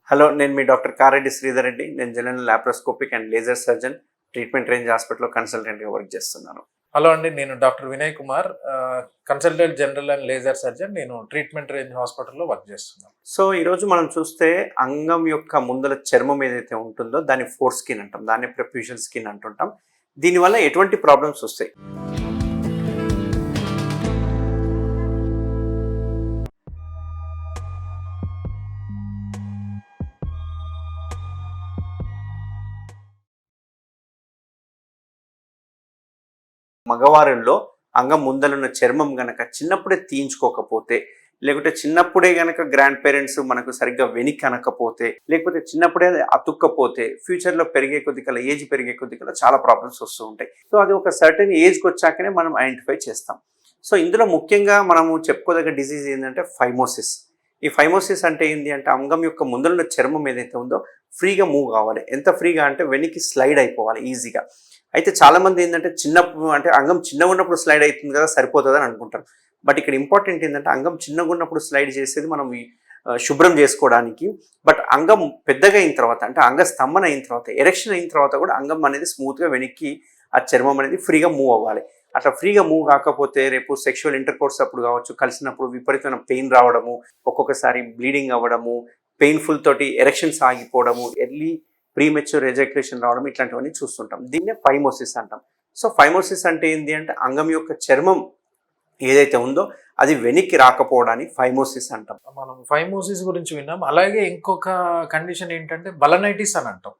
Hello, నేను మీ doctor Kareddy Sridhar Reddy. నేను general laparoscopic and laser surgeon, treatment range హాస్పిటల్లో కన్సల్టెంట్గా వర్క్ చేస్తున్నాను. హలో అండి, నేను doctor Vinay Kumar, consultant general and laser surgeon. నేను ట్రీట్మెంట్ రేంజ్ హాస్పిటల్లో వర్క్ చేస్తున్నాను. సో ఈరోజు మనం చూస్తే అంగం యొక్క ముందల చర్మం ఏదైతే ఉంటుందో దాన్ని ఫోర్ స్కిన్ అంటాం, దాన్ని ప్రొఫ్యూజన్ స్కిన్ అంటుంటాం. దీనివల్ల ఎటువంటి ప్రాబ్లమ్స్ వస్తాయి? మగవారిలో అంగం ముందలున్న చర్మం గనక చిన్నప్పుడే తీయించుకోకపోతే, లేకుంటే చిన్నప్పుడే గనక గ్రాండ్ పేరెంట్స్ మనకు సరిగ్గా వెనక్కి అనకపోతే, లేకపోతే చిన్నప్పుడే అతుక్కపోతే ఫ్యూచర్లో పెరిగే కొద్దికల ఏజ్ పెరిగే కొద్దికల చాలా ప్రాబ్లమ్స్ వస్తూ ఉంటాయి. సో అది ఒక సర్టెన్ ఏజ్కి వచ్చాకనే మనం ఐడెంటిఫై చేస్తాం. సో ఇందులో ముఖ్యంగా మనము చెప్పుకోదగ్గ డిసీజ్ ఏంటంటే ఫైమోసిస్. ఈ ఫైమోసిస్ అంటే ఏంటి అంటే అంగం యొక్క ముందలున్న చర్మం ఏదైతే ఉందో ఫ్రీగా మూవ్ కావాలి. ఎంత ఫ్రీగా అంటే వెనక్కి స్లైడ్ అయిపోవాలి ఈజీగా. అయితే చాలామంది ఏంటంటే చిన్నప్పుడు అంటే అంగం చిన్నగా ఉన్నప్పుడు స్లైడ్ అవుతుంది కదా, సరిపోతుంది అని అనుకుంటారు. బట్ ఇక్కడ ఇంపార్టెంట్ ఏంటంటే అంగం చిన్నగా ఉన్నప్పుడు స్లైడ్ చేసేది మనం శుభ్రం చేసుకోవడానికి. బట్ అంగం పెద్దగా అయిన తర్వాత అంటే అంగ స్తంభన అయిన తర్వాత, ఎరెక్షన్ అయిన తర్వాత కూడా అంగం అనేది స్మూత్గా వెనక్కి ఆ చర్మం అనేది ఫ్రీగా మూవ్ అవ్వాలి. అట్లా ఫ్రీగా మూవ్ కాకపోతే రేపు సెక్షువల్ ఇంటర్కోర్స్ అప్పుడు కావచ్చు, కలిసినప్పుడు విపరీతమైన పెయిన్ రావడము, ఒక్కొక్కసారి బ్లీడింగ్ అవ్వడము, పెయిన్ఫుల్ తోటి ఎరెక్షన్స్ ఆగిపోవడము, ఎర్లీ ప్రీమెచ్యూర్ ఎజాక్యులేషన్ రావడం, ఇట్లాంటివన్నీ చూస్తుంటాం. దీన్నే ఫైమోసిస్ అంటాం. సో ఫైమోసిస్ అంటే ఏంటి అంటే అంగం యొక్క చర్మం ఏదైతే ఉందో అది వెనక్కి రాకపోవడాన్ని ఫైమోసిస్ అంటాం. మనం ఫైమోసిస్ గురించి విన్నాం. అలాగే ఇంకొక కండిషన్ ఏంటంటే బలనైటిస్ అని అంటాం.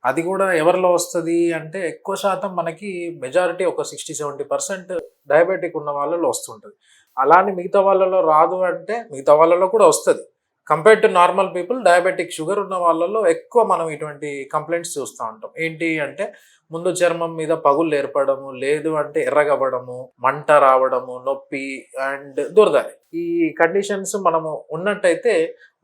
అది కూడా ఎవరిలో వస్తుంది అంటే ఎక్కువ శాతం మనకి మెజారిటీ ఒక 60-70% డయాబెటిక్ ఉన్న వాళ్ళలో వస్తుంటుంది. అలానే మిగతా వాళ్ళలో రాదు అంటే మిగతా వాళ్ళలో కూడా వస్తుంది. Compared to normal people, diabetic sugar ఉన్న వాళ్ళలో ఎక్కువ మనం ఇటువంటి కంప్లైంట్స్ చూస్తూ ఉంటాం. ఏంటి అంటే ముందు చర్మం మీద పగుళ్ళు ఏర్పడము, లేదు అంటే ఎర్రగవ్వడము, మంట రావడము, నొప్పి అండ్ దురద. ఈ కండిషన్స్ మనము ఉన్నట్టయితే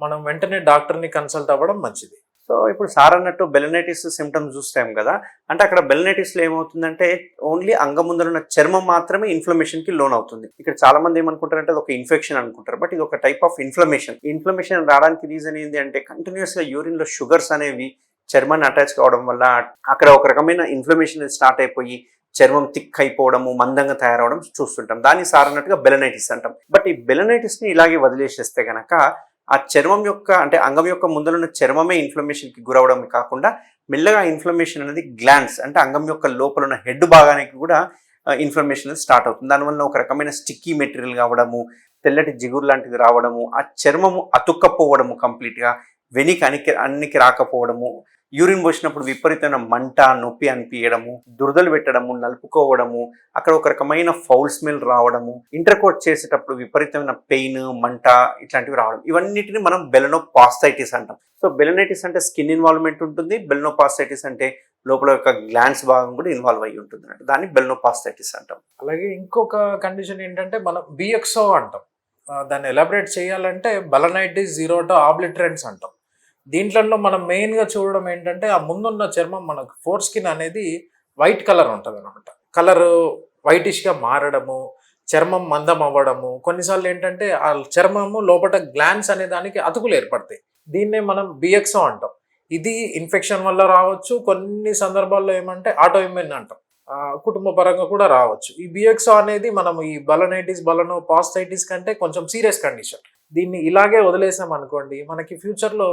మనం వెంటనే డాక్టర్ని కన్సల్ట్ అవ్వడం మంచిది. సో ఇప్పుడు సార్ అన్నట్టు బెలనైటిస్ సిమ్టమ్స్ చూస్తాం కదా, అంటే అక్కడ బెలనైటిస్లో ఏమవుతుందంటే ఓన్లీ అంగం ముందర ఉన్న చర్మం మాత్రమే ఇన్ఫ్లమేషన్కి లోన్ అవుతుంది. ఇక్కడ చాలా మంది ఏమనుకుంటారంటే అది ఒక ఇన్ఫెక్షన్ అనుకుంటారు. బట్ ఇది ఒక టైప్ ఆఫ్ ఇన్ఫ్లమేషన్. ఇన్ఫ్లమేషన్ రావడానికి రీజన్ ఏంటి అంటే కంటిన్యూస్గా యూరిన్లో షుగర్స్ అనేవి చర్మాన్ని అటాచ్ కావడం వల్ల అక్కడ ఒక రకమైన ఇన్ఫ్లమేషన్ స్టార్ట్ అయిపోయి చర్మం థిక్ అయిపోవడము, మందంగా తయారవడం చూస్తుంటాం. దాన్ని సార్ అన్నట్టుగా బెలనైటిస్ అంటాం. బట్ ఈ బెలనైటిస్ని ఇలాగే వదిలేసేస్తే కనుక ఆ చర్మం యొక్క అంటే అంగం యొక్క ముందరున్న చర్మమే ఇన్ఫ్లమేషన్కి గురవడం కాకుండా మెల్లగా ఇన్ఫ్లమేషన్ అనేది గ్లాండ్స్ అంటే అంగం యొక్క లోపల ఉన్న హెడ్ భాగానికి కూడా ఇన్ఫ్లమేషన్ అనేది స్టార్ట్ అవుతుంది. దానివల్ల ఒక రకమైన స్టిక్కీ మెటీరియల్ కావడము, తెల్లటి జిగురు లాంటిది రావడము, ఆ చర్మము అతుక్కపోవడము, కంప్లీట్గా వెనక్కి అన్నికి రాకపోవడము, యూరిన్ పోసినప్పుడు విపరీతమైన మంట, నొప్పి అనిపించడము, దురదలు పెట్టడము, నలుపుకోవడము, అక్కడ ఒక రకమైన ఫౌల్ స్మెల్ రావడము, ఇంటర్కోర్స్ చేసేటప్పుడు విపరీతమైన పెయిన్, మంట ఇట్లాంటివి రావడం, ఇవన్నిటిని మనం బెలనోపాస్థైటిస్ అంటాం. సో బెలనైటిస్ అంటే స్కిన్ ఇన్వాల్వ్మెంట్ ఉంటుంది, బెలనోపాస్థైటిస్ అంటే లోపల యొక్క గ్లాండ్స్ భాగం కూడా ఇన్వాల్వ్ అయ్యి ఉంటుంది అంటే దాన్ని బెలనోపాస్థైటిస్ అంటాం. అలాగే ఇంకొక కండిషన్ ఏంటంటే మనం బిఎక్సో అంటాం. దాన్ని ఎలాబరేట్ చేయాలంటే బలనైటిస్ జీరోటా ఆబ్లిటరెన్స్ అంటాం. దీంట్లో మనం మెయిన్గా చూడడం ఏంటంటే ఆ ముందున్న చర్మం మనకు ఫోర్ స్కిన్ అనేది వైట్ కలర్ ఉంటుంది అనమాట. కలర్ వైటిష్గా మారడము, చర్మం మందం అవ్వడము, కొన్నిసార్లు ఏంటంటే ఆ చర్మము లోపల గ్లాండ్స్ అనే దానికి అతుకులు ఏర్పడతాయి. దీన్నే మనం బిఎక్సో అంటాం. ఇది ఇన్ఫెక్షన్ వల్ల రావచ్చు, కొన్ని సందర్భాల్లో ఏమంటే ఆటో ఇమ్యూన్ అంటాం, కుటుంబ పరంగా కూడా రావచ్చు. ఈ బిఎక్సో అనేది మనం ఈ బలనైటిస్, బలనోపాస్థైటిస్ కంటే కొంచెం సీరియస్ కండిషన్. దీన్ని ఇలాగే వదిలేసాం అనుకోండి, మనకి ఫ్యూచర్లో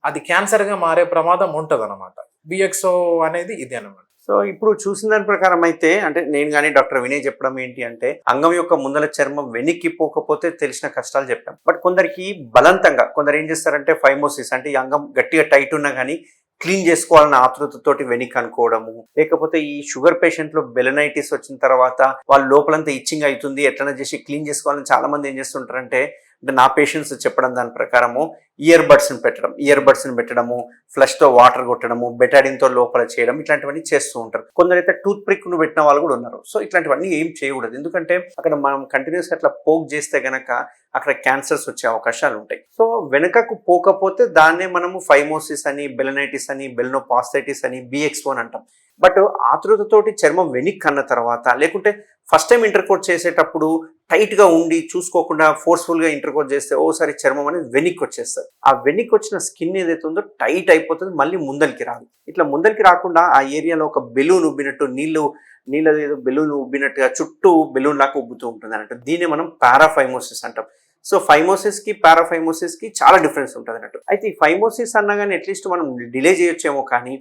అది క్యాన్సర్గా మారే ప్రమాదం ఉంటుంది అనమాట. బిఎక్సో అనేది ఇది అనమాట. సో ఇప్పుడు చూసిన దాని ప్రకారం అయితే అంటే నేను కానీ డాక్టర్ వినయ్ చెప్పడం ఏంటి అంటే అంగం యొక్క ముందల చర్మం వెనక్కి పోకపోతే తెలిసిన కష్టాలు చెప్పాం. బట్ కొందరికి బలవంతంగా కొందరు ఏం చేస్తారంటే ఫైమోసిస్ అంటే ఈ అంగం గట్టిగా టైట్ ఉన్నా కానీ క్లీన్ చేసుకోవాలన్న ఆతృతతోటి వెనక్కి అనుకోవడము, లేకపోతే ఈ షుగర్ పేషెంట్లో బెలనైటిస్ వచ్చిన తర్వాత వాళ్ళ లోపలంతా ఇచ్చింగ్ అవుతుంది, ఎట్లన్నా చేసి క్లీన్ చేసుకోవాలని చాలా మంది ఏం చేస్తుంటారంటే అంటే నా పేషెంట్స్ చెప్పడం దాని ప్రకారము ఇయర్ బడ్స్ని పెట్టడము, ఫ్లష్తో వాటర్ కొట్టడము, బెటాడిన్తో లోపల చేయడం, ఇట్లాంటివన్నీ చేస్తూ ఉంటారు. కొందరైతే టూత్ ప్రిక్ను పెట్టిన వాళ్ళు కూడా ఉన్నారు. సో ఇట్లాంటివన్నీ ఏం చేయకూడదు, ఎందుకంటే అక్కడ మనం కంటిన్యూస్గా అట్లా పోక్ చేస్తే గనక అక్కడ క్యాన్సర్స్ వచ్చే అవకాశాలు ఉంటాయి. సో వెనుకకు పోకపోతే దాన్నే మనము ఫైమోసిస్ అని, బెలనైటిస్ అని, బెలనోపాస్థైటిస్ అని, బిఎక్స్ఓ అని అంటాం. బట్ ఆతృతతోటి చర్మం వెనక్కి అన్న తర్వాత, లేకుంటే ఫస్ట్ టైం ఇంటర్కోర్స్ చేసేటప్పుడు టైట్గా ఉండి చూసుకోకుండా ఫోర్స్ఫుల్గా ఇంటర్కోర్స్ చేస్తే ఓసారి చర్మం అనేది వెనక్కి వచ్చేస్తుంది. ఆ వెనక్కి వచ్చిన స్కిన్ ఏదైతే ఉందో టైట్ అయిపోతుంది, మళ్ళీ ముందరికి రాదు. ఇట్లా ముందరికి రాకుండా ఆ ఏరియాలో ఒక బెలూన్ ఉబ్బినట్టు నీళ్ళ ఏదో బెలూన్ ఉబ్బినట్టుగా చుట్టూ బెలూన్ లాగా ఉబ్బుతూ ఉంటుంది అన్నట్టు. దీన్ని మనం పారాఫైమోసిస్ అంటాం. సో ఫైమోసిస్కి పారాఫైమోసిస్కి చాలా డిఫరెన్స్ ఉంటుంది అన్నట్టు. అయితే ఈ ఫైమోసిస్ అన్నా కానీ అట్లీస్ట్ మనం డిలే చేయొచ్చేమో, కానీ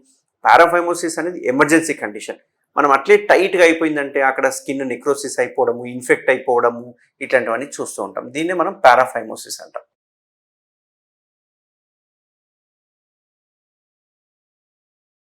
పారాఫైమోసిస్ అనేది ఎమర్జెన్సీ కండిషన్. మనం అట్లే టైట్గా అయిపోయిందంటే అక్కడ స్కిన్ నెక్రోసిస్ అయిపోవడము, ఇన్ఫెక్ట్ అయిపోవడము, ఇట్లాంటివన్నీ చూస్తూ ఉంటాం. దీన్నే మనం పారాఫైమోసిస్ అంటాం.